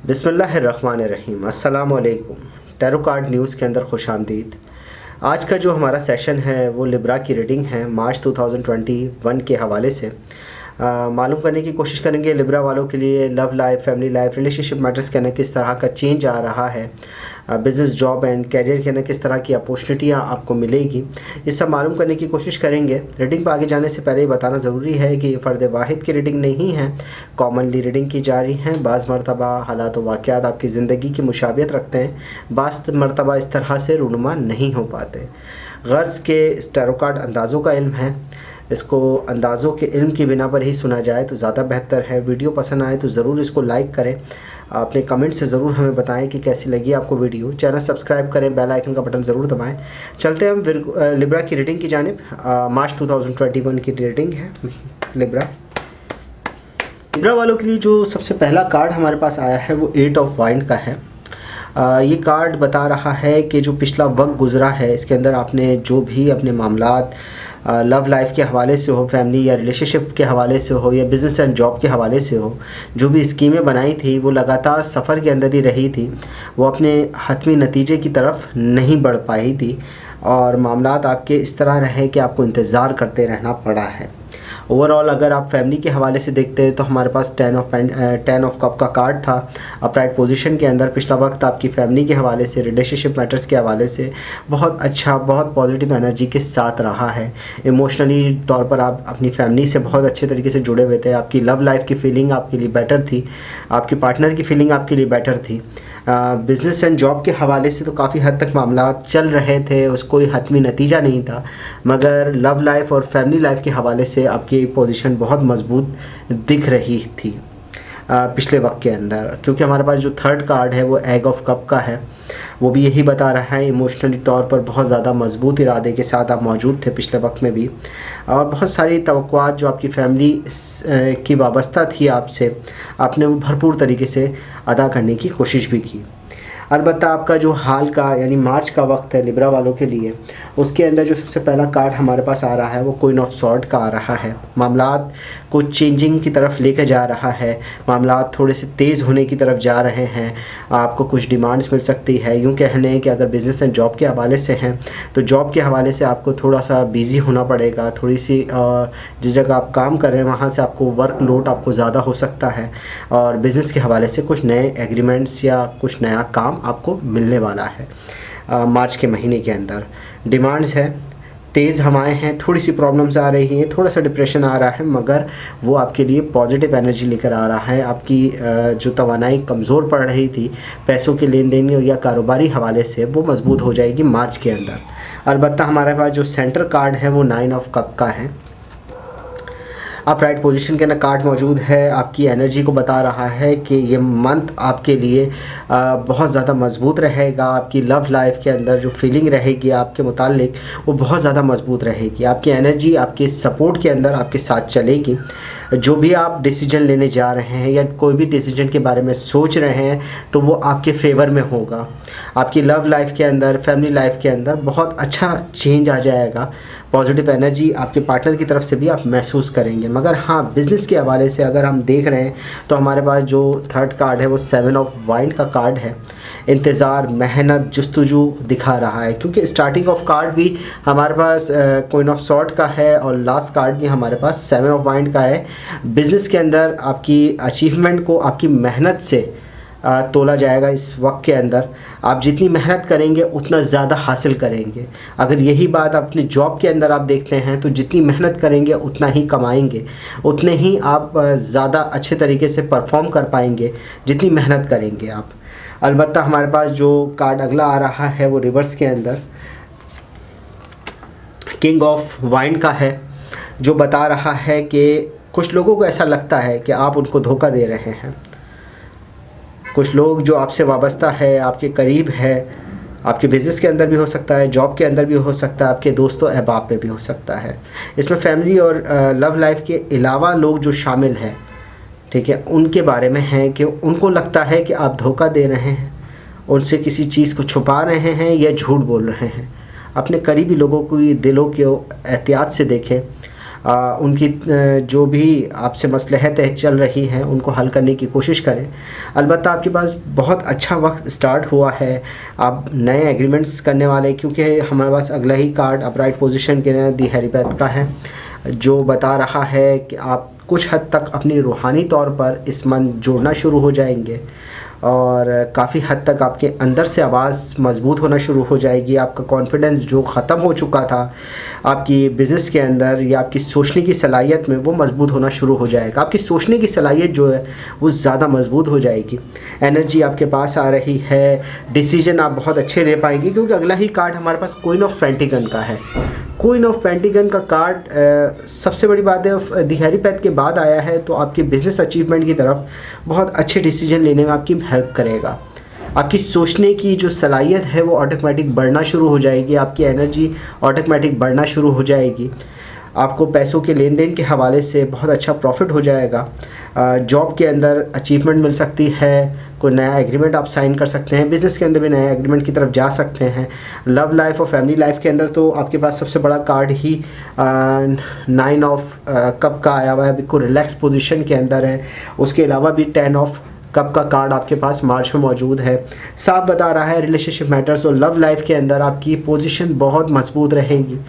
बिस्मिल्लाहिर्रहमानिर्रहीम। अस्सलाम वालेकुम। टैरो कार्ड न्यूज़ के अंदर खुश आमदीद। आज का जो हमारा सेशन है वो लिब्रा की रीडिंग है मार्च 2021 के हवाले से। मालूम करने की कोशिश करेंगे लिब्रा वालों के लिए love life, family life, relationship matters के अंदर किस तरह का चेंज आ रहा है, बिज़नेस, जॉब एंड कैरियर के अंदर किस तरह की अपॉर्चुनिटियाँ आपको मिलेगी, ये सब मालूम करने की कोशिश करेंगे। रीडिंग पर आगे जाने से पहले बताना ज़रूरी है कि ये फ़र्द वाहिद की रीडिंग नहीं है, कॉमनली रीडिंग की जा रही हैं। बाज़ मरतबा हालात व वाक़यात आपकी ज़िंदगी की मुशाबियत रखते हैं, बाज़ मरतबा इस तरह से रूनुमा नहीं हो पाते। गर्ज़ के टैरो कार्ड अंदाज़ों का इल्म है, इसको अंदाज़ों के इल्म की बिना पर ही सुना जाए तो ज़्यादा बेहतर है। वीडियो पसंद आए तो ज़रूर इसको लाइक करें, अपने कमेंट से ज़रूर हमें बताएं कि कैसी लगी आपको वीडियो। चैनल सब्सक्राइब करें, बेल आइकन का बटन ज़रूर दबाएं। चलते हैं हम लिब्रा की रीडिंग की जानिब। मार्च 2021 की रीडिंग है लिब्रा वालों के लिए। जो सबसे पहला कार्ड हमारे पास आया है वो 8 ऑफ वाइंड का है। ये कार्ड बता रहा है कि जो पिछला वक्त गुज़रा है इसके अंदर आपने जो भी अपने मामलात लव लाइफ के हवाले से हो, फैमिली या रिलेशनशिप के हवाले से हो, या बिज़नेस एंड जॉब के हवाले से हो, जो भी स्कीमें बनाई थी वो लगातार सफ़र के अंदर ही रही थी, वो अपने हतमी नतीजे की तरफ नहीं बढ़ पाई थी और मामलात आपके इस तरह रहे कि आपको इंतज़ार करते रहना पड़ा है। ओवरऑल अगर आप फैमिली के हवाले से देखते हैं तो हमारे पास 10 ऑफ कप का कार्ड था अपराइट पोजीशन के अंदर। पिछला वक्त आपकी फैमिली के हवाले से, रिलेशनशिप मैटर्स के हवाले से बहुत अच्छा, बहुत पॉजिटिव एनर्जी के साथ रहा है। इमोशनली तौर पर आप अपनी फैमिली से बहुत अच्छे तरीके से जुड़े हुए थे। आपकी लव लाइफ की फीलिंग आपके लिए बेटर थी, आपके पार्टनर की फीलिंग आपके लिए बेटर थी। बिज़नेस एंड जॉब के हवाले से तो काफ़ी हद तक मामला चल रहे थे, उसको कोई हतमी नतीजा नहीं था, मगर लव लाइफ और फैमिली लाइफ के हवाले से आपकी पोजीशन बहुत मजबूत दिख रही थी पिछले वक्त के अंदर। क्योंकि हमारे पास जो थर्ड कार्ड है वो एग ऑफ कप का है, वो भी यही बता रहा है इमोशनली तौर पर बहुत ज़्यादा मजबूत इरादे के साथ आप मौजूद थे पिछले वक्त में भी, और बहुत सारी तवक्कुआत जो आपकी फैमिली की वाबस्ता थी आपसे, आपने वो भरपूर तरीके से अदा करने की कोशिश भी की। अलबत्ता आपका जो हाल का यानी मार्च का वक्त है लिब्रा वालों के लिए, उसके अंदर जो सबसे पहला कार्ड हमारे पास आ रहा है वो क्वीन ऑफ सॉर्ड का आ रहा है। मामलात को चेंजिंग की तरफ लेकर जा रहा है, मामलात थोड़े से तेज़ होने की तरफ जा रहे हैं, आपको कुछ डिमांड्स मिल सकती है। यूँ कह लें कि अगर बिज़नेस एंड जॉब के हवाले से हैं तो जॉब के हवाले से आपको थोड़ा सा बिज़ी होना पड़ेगा, थोड़ी सी जिस जगह आप काम कर रहे हैं वहाँ से आपको वर्क लोड आपको ज़्यादा हो सकता है, और बिज़नेस के हवाले से कुछ नए एग्रीमेंट्स या कुछ नया काम आपको मिलने वाला है। मार्च के महीने के अंदर डिमांड्स है, तेज़ हवाएं हैं, थोड़ी सी प्रॉब्लम्स आ रही हैं, थोड़ा सा डिप्रेशन आ रहा है, मगर वो आपके लिए पॉजिटिव एनर्जी लेकर आ रहा है। आपकी जो तवानाई कमज़ोर पड़ रही थी पैसों के लेन देन या कारोबारी हवाले से, वो मजबूत हो जाएगी मार्च के अंदर। अलबत्ता हमारे पास जो सेंटर कार्ड है वो 9 ऑफ कप का है। अपराइट पोजीशन के अंदर कार्ड मौजूद है, आपकी एनर्जी को बता रहा है कि ये मंथ आपके लिए बहुत ज़्यादा मजबूत रहेगा। आपकी लव लाइफ के अंदर जो फीलिंग रहेगी आपके मुताल्लिक वो बहुत ज़्यादा मजबूत रहेगी। आपकी एनर्जी आपके सपोर्ट के अंदर आपके साथ चलेगी। जो भी आप डिसीजन लेने जा रहे हैं या कोई भी डिसीजन के बारे में सोच रहे हैं तो वो आपके फेवर में होगा। आपकी लव लाइफ के अंदर, फैमिली लाइफ के अंदर बहुत अच्छा चेंज आ जाएगा। पॉजिटिव एनर्जी आपके पार्टनर की तरफ से भी आप महसूस करेंगे। मगर हाँ, बिज़नेस के हवाले से अगर हम देख रहे हैं तो हमारे पास जो थर्ड कार्ड है वो 7 ऑफ वाइंड का कार्ड है। इंतज़ार, मेहनत, जुस्तजू दिखा रहा है, क्योंकि स्टार्टिंग ऑफ कार्ड भी हमारे पास क्वीन ऑफ सॉर्ड का है और लास्ट कार्ड भी हमारे पास 7 ऑफ वाइंड का है। बिज़नेस के अंदर आपकी अचीवमेंट को आपकी मेहनत से तोला जाएगा। इस वक्त के अंदर आप जितनी मेहनत करेंगे उतना ज़्यादा हासिल करेंगे। अगर यही बात अपनी जॉब के अंदर आप देखते हैं तो जितनी मेहनत करेंगे उतना ही कमाएंगे, उतने ही आप ज़्यादा अच्छे तरीके से परफॉर्म कर पाएंगे जितनी मेहनत करेंगे आप। अलबत्ता हमारे पास जो कार्ड अगला आ रहा है वो रिवर्स के अंदर किंग ऑफ वाइंड का है, जो बता रहा है कि कुछ लोगों को ऐसा लगता है कि आप उनको धोखा दे रहे हैं। कुछ लोग जो आपसे वाबस्ता है, आपके करीब है, आपके बिज़नेस के अंदर भी हो सकता है, जॉब के अंदर भी हो सकता है, आपके दोस्तों अहबाब में भी हो सकता है। इसमें फैमिली और लव लाइफ के अलावा लोग जो शामिल हैं, ठीक है, उनके बारे में है कि उनको लगता है कि आप धोखा दे रहे हैं, उनसे किसी चीज़ को छुपा रहे हैं या झूठ बोल रहे हैं। अपने करीबी लोगों को दिलों के एहतियात से देखें। उनकी जो भी आपसे मसलहतें चल रही हैं उनको हल करने की कोशिश करें। अलबत्ता आपके पास बहुत अच्छा वक्त स्टार्ट हुआ है, आप नए एग्रीमेंट्स करने वाले, क्योंकि हमारे पास अगला ही कार्ड अपराइट पोजीशन के दी हैरीपैथ का है, जो बता रहा है कि आप कुछ हद तक अपनी रूहानी तौर पर इस मन जोड़ना शुरू हो जाएंगे और काफ़ी हद तक आपके अंदर से आवाज़ मज़बूत होना शुरू हो जाएगी। आपका कॉन्फिडेंस जो ख़त्म हो चुका था आपकी बिज़नेस के अंदर या आपकी सोचने की सलाहियत में, वो मज़बूत होना शुरू हो जाएगा। आपकी सोचने की सलाहियत जो है वो ज़्यादा मज़बूत हो जाएगी। एनर्जी आपके पास आ रही है, डिसीजन आप बहुत अच्छे ले पाएंगे, क्योंकि अगला ही कार्ड हमारे पास क्वीन ऑफ पेंटिकल का है। क्वीन ऑफ पेंटिकल का कार्ड सबसे बड़ी बात है दी हैरीपैथ के बाद आया है, तो आपकी बिज़नेस अचीवमेंट की तरफ बहुत अच्छे डिसीजन लेने में आपकी हेल्प करेगा। आपकी सोचने की जो सलाहियत है वो ऑटोमेटिक बढ़ना शुरू हो जाएगी, आपकी एनर्जी ऑटोमेटिक बढ़ना शुरू हो जाएगी। आपको पैसों के लेन देन के हवाले से बहुत अच्छा प्रॉफिट हो जाएगा। जॉब के अंदर अचीवमेंट मिल सकती है, कोई नया एग्रीमेंट आप साइन कर सकते हैं, बिज़नेस के अंदर भी नया एग्रीमेंट की तरफ जा सकते हैं। लव लाइफ और फैमिली लाइफ के अंदर तो आपके पास सबसे बड़ा कार्ड ही 9 ऑफ कप का आया हुआ है, बिल्कुल रिलैक्स पोजीशन के अंदर है। उसके अलावा भी 10 ऑफ कप का कार्ड आपके पास मार्च में मौजूद है। साफ बता रहा है रिलेशनशिप मैटर्स और लव लाइफ के अंदर आपकी पोजीशन बहुत मजबूत रहेगी।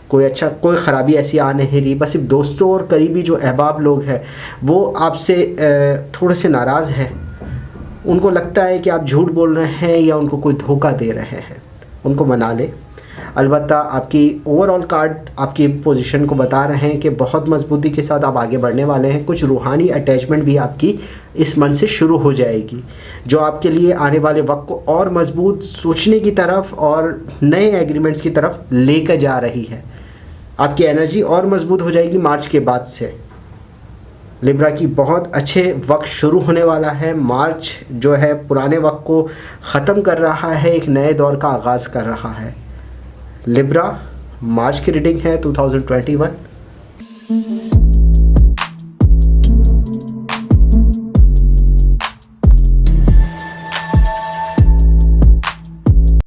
कोई ख़राबी ऐसी आ नहीं रही, बस सिर्फ दोस्तों और करीबी जो अहबाब लोग हैं वो आपसे थोड़े से नाराज़ हैं। उनको लगता है कि आप झूठ बोल रहे हैं या उनको कोई धोखा दे रहे हैं, उनको मना लें। अलबत्ता आपकी ओवरऑल कार्ड आपकी पोजीशन को बता रहे हैं कि बहुत मजबूती के साथ आप आगे बढ़ने वाले हैं। कुछ रूहानी अटैचमेंट भी आपकी इस मन से शुरू हो जाएगी, जो आपके लिए आने वाले वक्त को और मजबूत सोचने की तरफ और नए एग्रीमेंट्स की तरफ लेकर जा रही है। आपकी एनर्जी और मजबूत हो जाएगी मार्च के बाद से। लिब्रा की बहुत अच्छे वक्त शुरू होने वाला है। मार्च जो है पुराने वक्त को ख़त्म कर रहा है, एक नए दौर का आगाज़ कर रहा है। लिब्रा मार्च की रीडिंग है 2021।